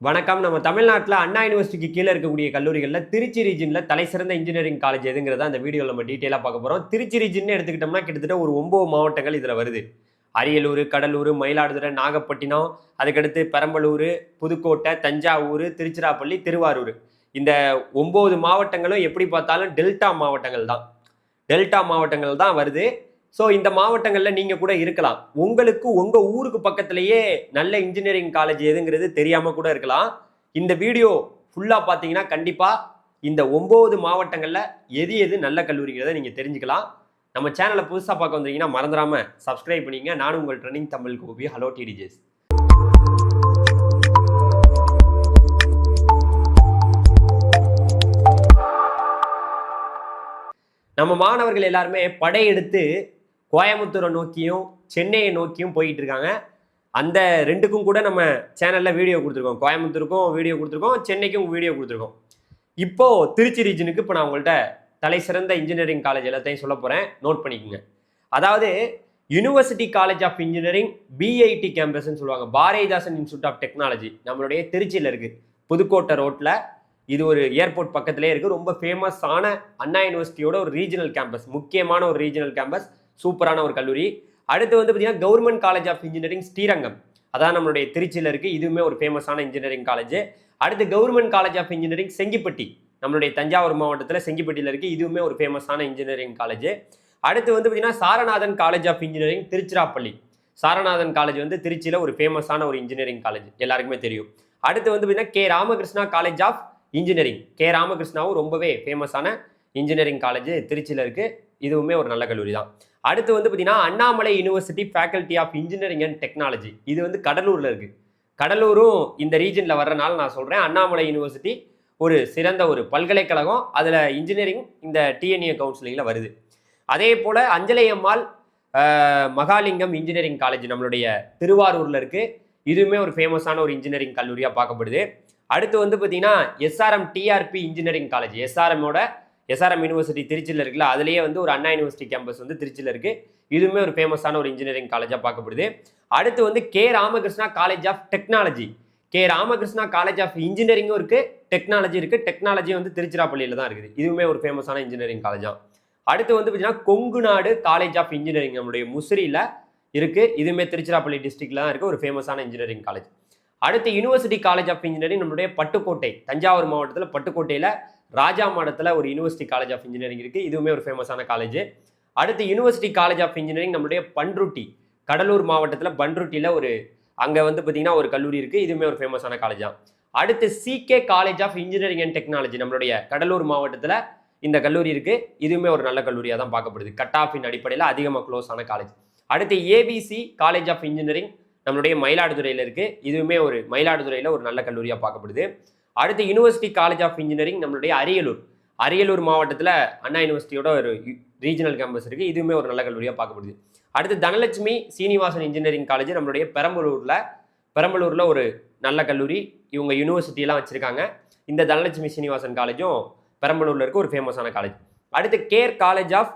வணக்கம். நம்ம தமிழ்நாட்டில் அண்ணா யூனிவர்சிட்டிக்கு கீழே இருக்கக்கூடிய கல்லூரிகளில் திருச்சி ரீஜனில் தலைசிறந்த இன்ஜினியரிங் காலேஜ் எதுங்கிறத அந்த வீடியோவில் நம்ம டீட்டெயிலாக பார்க்க போகிறோம். திருச்சி ரீஜன் எடுத்துக்கிட்டோம்னா கிட்டத்தட்ட ஒரு 9 மாவட்டங்கள் இதில் வருது. அரியலூர், கடலூர், மயிலாடுதுறை, நாகப்பட்டினம், அதுக்கடுத்து பெரம்பலூர், புதுக்கோட்டை, தஞ்சாவூர், திருச்சிராப்பள்ளி, திருவாரூர். இந்த 9 மாவட்டங்களும் எப்படி பார்த்தாலும் டெல்டா மாவட்டங்கள் தான் வருது. ஸோ இந்த மாவட்டங்களில் நீங்கள் கூட இருக்கலாம். உங்களுக்கு உங்கள் ஊருக்கு பக்கத்திலேயே நல்ல இன்ஜினியரிங் காலேஜ் எதுங்கிறது தெரியாமல் கூட இருக்கலாம். இந்த வீடியோ ஃபுல்லாக பார்த்தீங்கன்னா கண்டிப்பாக இந்த 9 மாவட்டங்களில் எது நல்ல கல்லூரிங்கிறத நீங்கள் தெரிஞ்சுக்கலாம். நம்ம சேனலை புதுசாக பார்க்க வந்தீங்கன்னா மறந்துடாமல் சப்ஸ்கிரைப் பண்ணிங்க. நானும் உங்கள் ட்ரெண்டிங் தமிழ் கோபி. ஹலோ டிடிஜேஸ். நம்ம மாணவர்கள் எல்லாருமே படையெடுத்து கோயம்புத்தூரை நோக்கியும் சென்னையை நோக்கியும் போயிட்டு இருக்காங்க. அந்த ரெண்டுக்கும் கூட நம்ம சேனலில் வீடியோ கொடுத்துருக்கோம். கோயம்புத்தூருக்கும் வீடியோ கொடுத்துருக்கோம், சென்னைக்கும் வீடியோ கொடுத்துருக்கோம். இப்போது திருச்சி ரீஜனுக்கு இப்போ நான் உங்கள்கிட்ட தலை சிறந்த இன்ஜினியரிங் காலேஜ் எல்லாத்தையும் சொல்ல போகிறேன். நோட் பண்ணிக்கோங்க. அதாவது university college of engineering BIT கேம்பஸ்ன்னு சொல்லுவாங்க. பாரதிதாசன் இன்ஸ்டியூட் ஆஃப் டெக்னாலஜி நம்மளுடைய திருச்சியில் இருக்குது, புதுக்கோட்டை ரோட்டில். இது ஒரு ஏர்போர்ட் பக்கத்திலே இருக்குது. ரொம்ப ஃபேமஸான அண்ணா யூனிவர்சிட்டியோட ஒரு ரீஜனல் கேம்பஸ், முக்கியமான ஒரு ரீஜனல் கேம்பஸ், சூப்பரான ஒரு கல்லூரி. அடுத்து வந்து பார்த்தீங்கன்னா government college of engineering Srirangam, அதான் நம்மளுடைய திருச்சியில் இருக்குது. இதுவுமே ஒரு ஃபேமஸான இன்ஜினியரிங் காலேஜ். அடுத்து government college of engineering Sengipatti, நம்மளுடைய தஞ்சாவூர் மாவட்டத்தில் செங்கிப்பட்டியில் இருக்குது. இதுவுமே ஒரு ஃபேமஸான இன்ஜினியரிங் காலேஜ். அடுத்து வந்து பார்த்தீங்கன்னா Saranathan college of engineering Tiruchirappalli. Saranathan college வந்து திருச்சியில் ஒரு ஃபேமஸான ஒரு இன்ஜினியரிங் காலேஜ், எல்லாருக்குமே தெரியும். அடுத்து வந்து பார்த்தீங்கன்னா K Ramakrishna college of engineering. K ராமகிருஷ்ணாவும் ரொம்பவே ஃபேமஸான இன்ஜினியரிங் காலேஜ் திருச்சியில் இருக்குது. இதுவுமே ஒரு நல்ல கல்லூரி தான். அடுத்து வந்து பார்த்தீங்கன்னா Annamalai university faculty of engineering and technology. இது வந்து கடலூரில் இருக்குது. கடலூரும் இந்த ரீஜனில் வர்றனால நான் சொல்கிறேன். அண்ணாமலை யூனிவர்சிட்டி ஒரு சிறந்த ஒரு பல்கலைக்கழகம். அதில் இன்ஜினியரிங் இந்த டிஎன்ஏ கவுன்சிலிங்கில் வருது. அதே போல் அஞ்சலை அம்மாள் மகாலிங்கம் இன்ஜினியரிங் காலேஜ் நம்மளுடைய திருவாரூரில் இருக்குது. இதுவுமே ஒரு ஃபேமஸான ஒரு இன்ஜினியரிங் கல்லூரியாக பார்க்கப்படுது. அடுத்து வந்து பார்த்தீங்கன்னா SRM TRP engineering college. SRM university திருச்சியில் இருக்குல்ல, அதுலேயே வந்து ஒரு அண்ணா யூனிவர்சிட்டி கேம்பஸ் வந்து திருச்சியில் இருக்குது. இதுவுமே ஒரு ஃபேமஸான ஒரு இன்ஜினியரிங் காலேஜாக பார்க்கப்படுது. அடுத்து வந்து K Ramakrishna college of technology. K Ramakrishna college of இன்ஜினியரிங்கும் இருக்குது, டெக்னாலஜி இருக்குது. டெக்னாலஜி வந்து திருச்சிராப்பள்ளியில் தான் இருக்குது. இதுவுமே ஒரு ஃபேமஸான இன்ஜினியரிங் காலேஜாக. அடுத்து வந்து பார்த்தீங்கன்னா கொங்கு நாடு காலேஜ் ஆஃப் இன்ஜினியரிங் நம்மளுடைய முசிறியில் இருக்குது. இதுவுமே திருச்சிராப்பள்ளி டிஸ்ட்ரிக்டில் தான் இருக்குது, ஒரு ஃபேமஸான இன்ஜினியரிங் காலேஜ். அடுத்து யூனிவர்சிட்டி காலேஜ் ஆஃப் இன்ஜினியரிங் நம்மளுடைய பட்டுக்கோட்டை, தஞ்சாவூர் மாவட்டத்தில் பட்டுக்கோட்டையில் ராஜா மாடத்தில் ஒரு யூனிவர்சிட்டி காலேஜ் ஆஃப் இன்ஜினியரிங் இருக்குது. இதுவுமே ஒரு ஃபேமஸான காலேஜ். அடுத்து யூனிவர்சிட்டி காலேஜ் ஆஃப் இன்ஜினியரிங் நம்மளுடைய பண்ருட்டி, கடலூர் மாவட்டத்தில் பண்ருட்டியில் ஒரு அங்கே வந்து பார்த்தீங்கன்னா ஒரு கல்லூரி இருக்குது. இதுவுமே ஒரு ஃபேமஸான காலேஜ் தான். அடுத்து CK college of engineering and technology நம்மளுடைய கடலூர் மாவட்டத்தில் இந்த கல்லூரி இருக்குது. இதுவுமே ஒரு நல்ல கல்லூரியாக தான் பார்க்கப்படுது. கட் ஆஃபின் அடிப்படையில் அதிகமாக க்ளோஸ் ஆன காலேஜ். அடுத்து ஏபிசி காலேஜ் ஆஃப் இன்ஜினியரிங் நம்மளுடைய மயிலாடுதுறையில் இருக்குது. இதுவுமே ஒரு மயிலாடுதுறையில் ஒரு நல்ல கல்லூரியாக பார்க்கப்படுது. அடுத்து யூனிவர்சிட்டி காலேஜ் ஆஃப் இன்ஜினியரிங் நம்மளுடைய அரியலூர் மாவட்டத்தில் அண்ணா யூனிவர்சிட்டியோட ஒரு ரீஜனல் கேம்பஸ் இருக்குது. இதுவுமே ஒரு நல்ல கல்லூரியாக பார்க்கப்படுது. அடுத்து தனலட்சுமி சீனிவாசன் இன்ஜினியரிங் காலேஜ் நம்மளுடைய பெரம்பலூரில் ஒரு நல்ல கல்லூரி. இவங்க யூனிவர்சிட்டியெல்லாம் வச்சுருக்காங்க. இந்த தனலட்சுமி சீனிவாசன் காலேஜும் பெரம்பலூரில் இருக்க ஒரு ஃபேமஸான காலேஜ். அடுத்து கேர் காலேஜ் ஆஃப்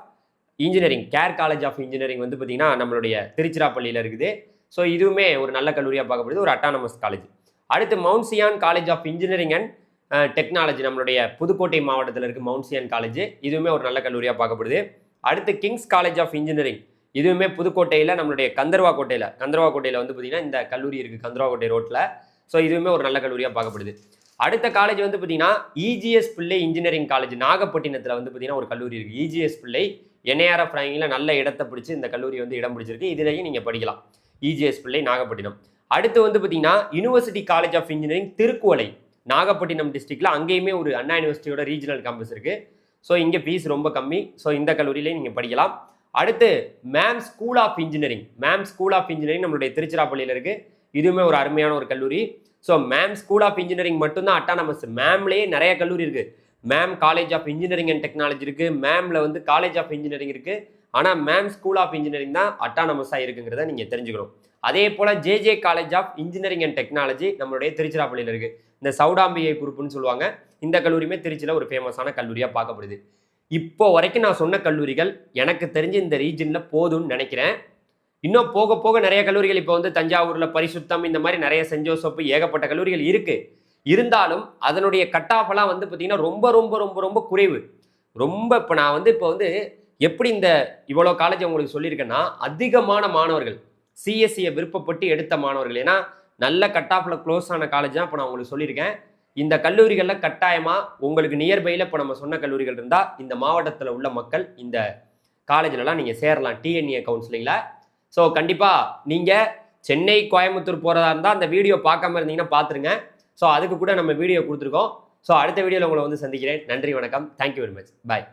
இன்ஜினியரிங் வந்து பார்த்திங்கன்னா நம்மளுடைய திருச்சிராப்பள்ளியில் இருக்குது. ஸோ இதுவுமே ஒரு நல்ல கல்லூரியாக பார்க்கப்படுது, ஒரு அட்டானமஸ் காலேஜ். அடுத்து Mount Zion college of engineering and technology நம்மளுடைய புதுக்கோட்டை மாவட்டத்தில் இருக்குது மவுண்ட் சியான் காலேஜ். இதுவுமே ஒரு நல்ல கல்லூரியாக பார்க்கப்படுது. அடுத்து கிங்ஸ் காலேஜ் ஆஃப் இன்ஜினியரிங், இதுவுமே புதுக்கோட்டையில் நம்மளுடைய கந்தர்வா கோட்டையில் வந்து பார்த்திங்கன்னா இந்த கல்லூரி இருக்குது, கந்தர்வா கோட்டை ரோட்டில். ஸோ இதுவுமே ஒரு நல்ல கல்லூரியாக பார்க்கப்படுது. அடுத்த காலேஜ் வந்து பார்த்திங்கன்னா இஜிஎஸ் பிள்ளை இன்ஜினியரிங் காலேஜ் நாகப்பட்டினத்தில் வந்து பார்த்திங்கன்னா ஒரு கல்லூரி இருக்குது. இஜிஎஸ் பிள்ளை என்ஐஆர்எஃப் ரேங்கிங்கில் நல்ல இடத்தை பிடிச்சி இந்த கல்லூரி வந்து இடம் பிடிச்சிருக்கு. இதுலேயும் நீங்கள் படிக்கலாம். இஜிஎஸ் பிள்ளை நாகப்பட்டினம். அடுத்து வந்து பார்த்தீங்கன்னா university college of engineering Thirukkuvalai Nagapattinam டிஸ்ட்ரிக்டில், அங்கேயுமே ஒரு அண்ணா யூனிவர்சிட்டியோட ரீஜனல் கேம்பஸ் இருக்குது. ஸோ இங்கே ஃபீஸ் ரொம்ப கம்மி. ஸோ இந்த கல்லூரியிலேயே நீங்கள் படிக்கலாம். அடுத்து மேம் ஸ்கூல் ஆஃப் இன்ஜினியரிங் நம்மளுடைய திருச்சிராப்பள்ளியில் இருக்குது. இதுவுமே ஒரு அருமையான ஒரு கல்லூரி. So MAM school of engineering மட்டும்தான் அட்டானமஸ். மேம்லேயே நிறைய கல்லூரி இருக்குது. MAM college of engineering and technology இருக்குது. மேமில் வந்து காலேஜ் ஆஃப் இன்ஜினியரிங் இருக்குது. ஆனால் மேம் ஸ்கூல் ஆஃப் இன்ஜினியரிங் தான் அட்டானமஸாக இருக்குங்கிறத நீங்கள் தெரிஞ்சுக்கணும். அதே போல் JJ college of engineering and technology நம்மளுடைய திருச்சிராப்பள்ளியில் இருக்குது. இந்த சவுடாம்பிகை குரூப்னு சொல்லுவாங்க. இந்த கல்லூரியுமே திருச்சியில் ஒரு ஃபேமஸான கல்லூரியாக பார்க்கப்படுது. இப்போ வரைக்கும் நான் சொன்ன கல்லூரிகள் எனக்கு தெரிஞ்சு இந்த ரீஜனில் போதும்னு நினைக்கிறேன். இன்னும் போக போக நிறைய கல்லூரிகள் இப்போ வந்து தஞ்சாவூர்ல பரிசுத்தம் இந்த மாதிரி நிறைய சென்ட் ஜோசப் ஏகப்பட்ட கல்லூரிகள் இருக்கு. இருந்தாலும் அதனுடைய கட் ஆஃப் எல்லாம் வந்து பார்த்தீங்கன்னா ரொம்ப ரொம்ப ரொம்ப ரொம்ப குறைவு. ரொம்ப இப்போ நான் வந்து எப்படி இந்த இவ்வளோ காலேஜ் உங்களுக்கு சொல்லியிருக்கேன்னா, அதிகமான மாணவர்கள் சிஎஸ்சியை விருப்பப்பட்டு எடுத்த மாணவர்கள். ஏன்னா நல்ல கட் ஆஃப்ல க்ளோஸ் ஆன காலேஜ் தான் இப்போ நான் உங்களுக்கு சொல்லியிருக்கேன். இந்த கல்லூரிகளில் கட்டாயமாக உங்களுக்கு நியர்பையில் இப்போ நம்ம சொன்ன கல்லூரிகள் இருந்தால் இந்த மாவட்டத்தில் உள்ள மக்கள் இந்த காலேஜ்லலாம் நீங்கள் சேரலாம் டிஎன்ஏ கவுன்சிலிங்கில். ஸோ கண்டிப்பாக நீங்கள் சென்னை கோயம்புத்தூர் போகிறதா இருந்தால் அந்த வீடியோ பார்க்காம இருந்தீங்கன்னா பார்த்துருங்க. ஸோ அதுக்கு கூட நம்ம வீடியோ கொடுத்துருக்கோம். ஸோ அடுத்த வீடியோவில் உங்களை வந்து சந்திக்கிறேன். நன்றி, வணக்கம். Thank you very much. பாய்.